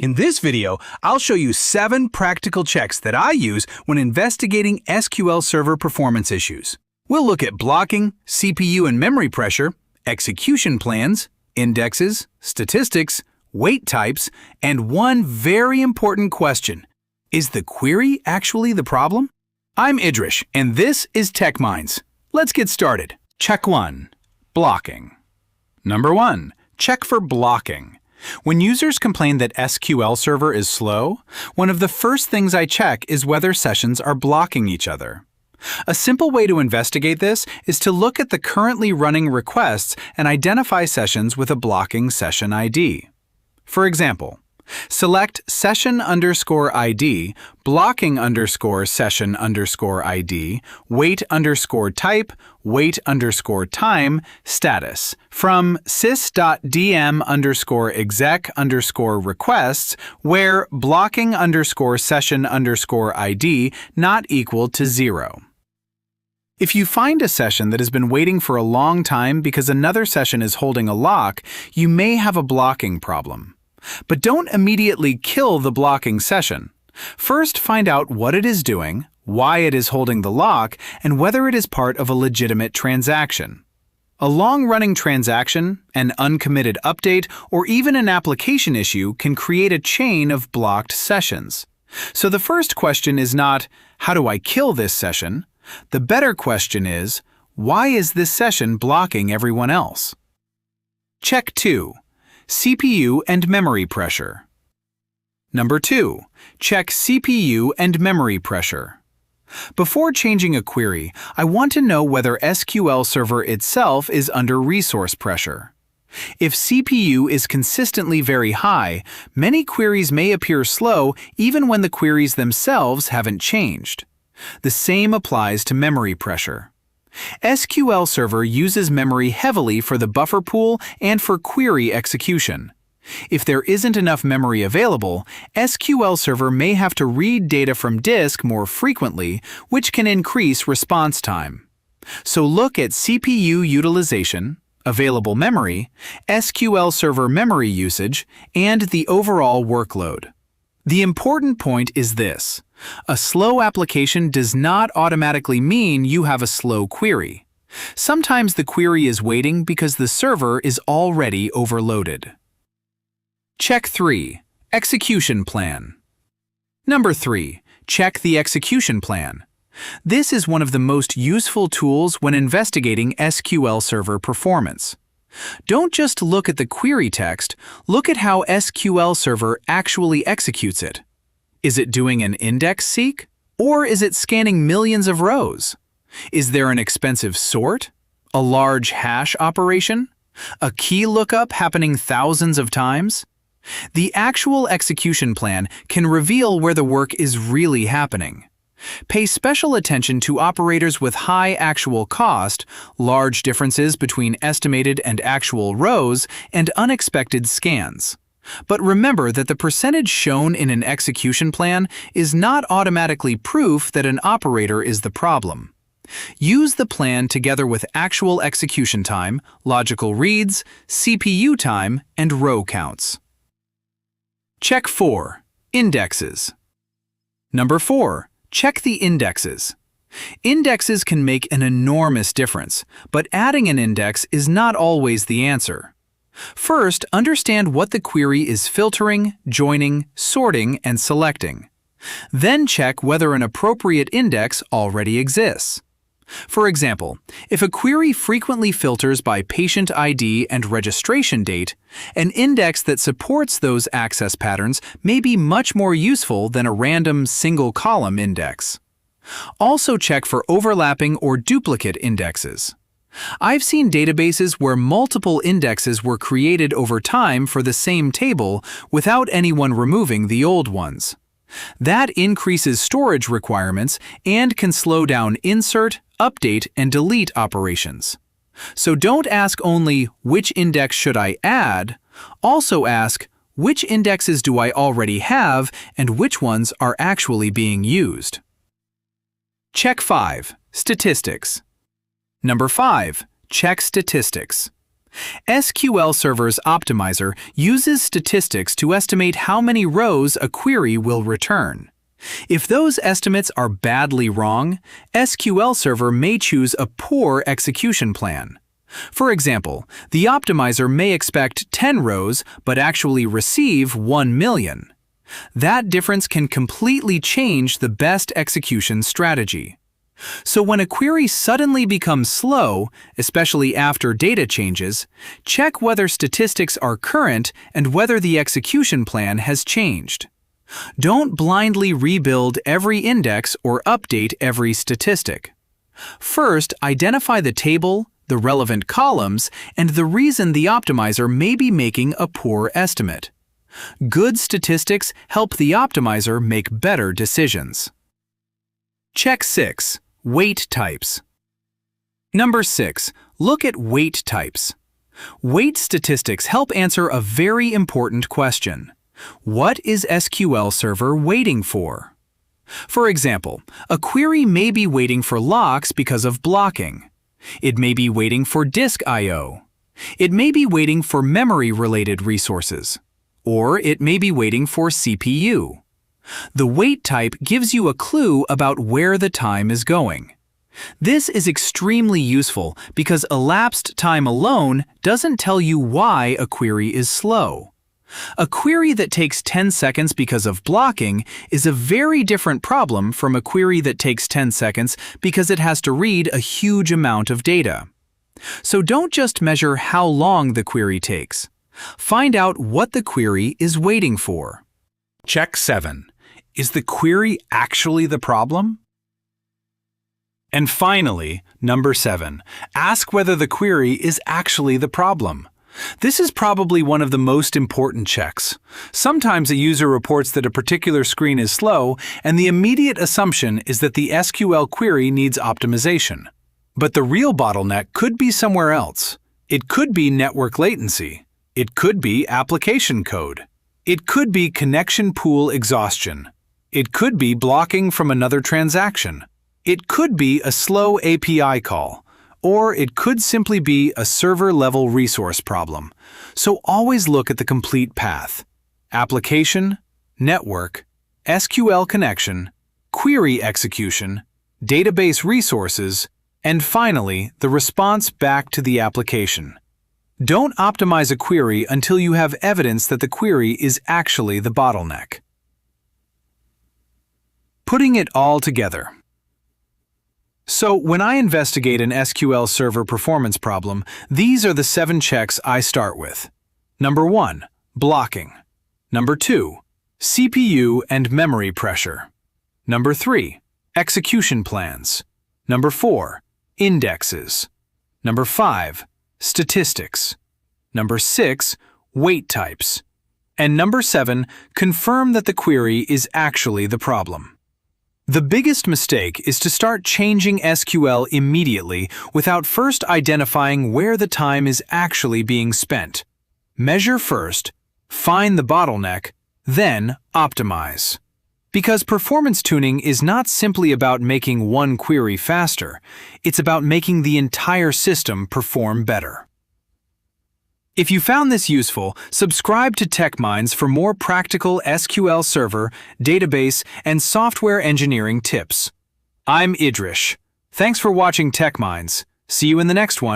In this video, I'll show you 7 practical checks that I use when investigating SQL Server performance issues. We'll look at blocking, CPU and memory pressure, execution plans, indexes, statistics, wait types, and one very important question. Is the query actually the problem? I'm Idrish, and this is TechMinds. Let's get started. Check 1. Blocking. Number 1. Check for blocking. When users complain that SQL Server is slow, one of the first things I check is whether sessions are blocking each other. A simple way to investigate this is to look at the currently running requests and identify sessions with a blocking session ID. For example, select session_ID, blocking_session_ID, wait_type, wait_time, status from sys.dm_exec_requests where blocking_session_ID not equal to 0. If you find a session that has been waiting for a long time because another session is holding a lock, you may have a blocking problem. But don't immediately kill the blocking session. First, find out what it is doing, why it is holding the lock, and whether it is part of a legitimate transaction. A long-running transaction, an uncommitted update, or even an application issue can create a chain of blocked sessions. So the first question is not, how do I kill this session? The better question is, why is this session blocking everyone else? Check 2. CPU and memory pressure. Number 2. Check CPU and memory pressure. Before changing a query, I want to know whether SQL Server itself is under resource pressure. If CPU is consistently very high, many queries may appear slow even when the queries themselves haven't changed. The same applies to memory pressure. SQL Server uses memory heavily for the buffer pool and for query execution. If there isn't enough memory available, SQL Server may have to read data from disk more frequently, which can increase response time. So look at CPU utilization, available memory, SQL Server memory usage, and the overall workload. The important point is this. A slow application does not automatically mean you have a slow query. Sometimes the query is waiting because the server is already overloaded. Check 3. Execution plan. Number 3. Check the execution plan. This is one of the most useful tools when investigating SQL Server performance. Don't just look at the query text, look at how SQL Server actually executes it. Is it doing an index seek? Or is it scanning millions of rows? Is there an expensive sort? A large hash operation? A key lookup happening thousands of times? The actual execution plan can reveal where the work is really happening. Pay special attention to operators with high actual cost, large differences between estimated and actual rows, and unexpected scans. But remember that the percentage shown in an execution plan is not automatically proof that an operator is the problem. Use the plan together with actual execution time, logical reads, CPU time, and row counts. Check 4. Indexes. Number 4. Check the indexes. Indexes can make an enormous difference, but adding an index is not always the answer. First, understand what the query is filtering, joining, sorting, and selecting. Then check whether an appropriate index already exists. For example, if a query frequently filters by patient ID and registration date, an index that supports those access patterns may be much more useful than a random single-column index. Also check for overlapping or duplicate indexes. I've seen databases where multiple indexes were created over time for the same table without anyone removing the old ones. That increases storage requirements and can slow down insert, update, and delete operations. So don't ask only, which index should I add? Also ask, which indexes do I already have and which ones are actually being used? Check 5. Statistics. Number 5. Check statistics. SQL Server's optimizer uses statistics to estimate how many rows a query will return. If those estimates are badly wrong, SQL Server may choose a poor execution plan. For example, the optimizer may expect 10 rows but actually receive 1 million. That difference can completely change the best execution strategy. So when a query suddenly becomes slow, especially after data changes, check whether statistics are current and whether the execution plan has changed. Don't blindly rebuild every index or update every statistic. First, identify the table, the relevant columns, and the reason the optimizer may be making a poor estimate. Good statistics help the optimizer make better decisions. Check 6. Weight types. Number 6. Look at weight types. Weight statistics help answer a very important question. What is SQL Server waiting for? For example, a query may be waiting for locks because of blocking. It may be waiting for disk I/O. It may be waiting for memory-related resources. Or it may be waiting for CPU. The wait type gives you a clue about where the time is going. This is extremely useful because elapsed time alone doesn't tell you why a query is slow. A query that takes 10 seconds because of blocking is a very different problem from a query that takes 10 seconds because it has to read a huge amount of data. So don't just measure how long the query takes. Find out what the query is waiting for. Check 7. Is the query actually the problem? And finally, number 7. Ask whether the query is actually the problem. This is probably one of the most important checks. Sometimes a user reports that a particular screen is slow, and the immediate assumption is that the SQL query needs optimization. But the real bottleneck could be somewhere else. It could be network latency. It could be application code. It could be connection pool exhaustion. It could be blocking from another transaction. It could be a slow API call. Or it could simply be a server-level resource problem. So always look at the complete path. Application, network, SQL connection, query execution, database resources, and finally, the response back to the application. Don't optimize a query until you have evidence that the query is actually the bottleneck. Putting it all together. So when I investigate an SQL Server performance problem, these are the 7 checks I start with. Number 1. Blocking. Number 2. CPU and memory pressure. Number 3. Execution plans. Number 4. Indexes. Number 5. Statistics. Number 6. Weight types. And number 7. Confirm that the query is actually the problem. The biggest mistake is to start changing SQL immediately without first identifying where the time is actually being spent. Measure first, find the bottleneck, then optimize. Because performance tuning is not simply about making one query faster, it's about making the entire system perform better. If you found this useful, subscribe to TechMinds for more practical SQL Server, database, and software engineering tips. I'm Idrish. Thanks for watching TechMinds. See you in the next one.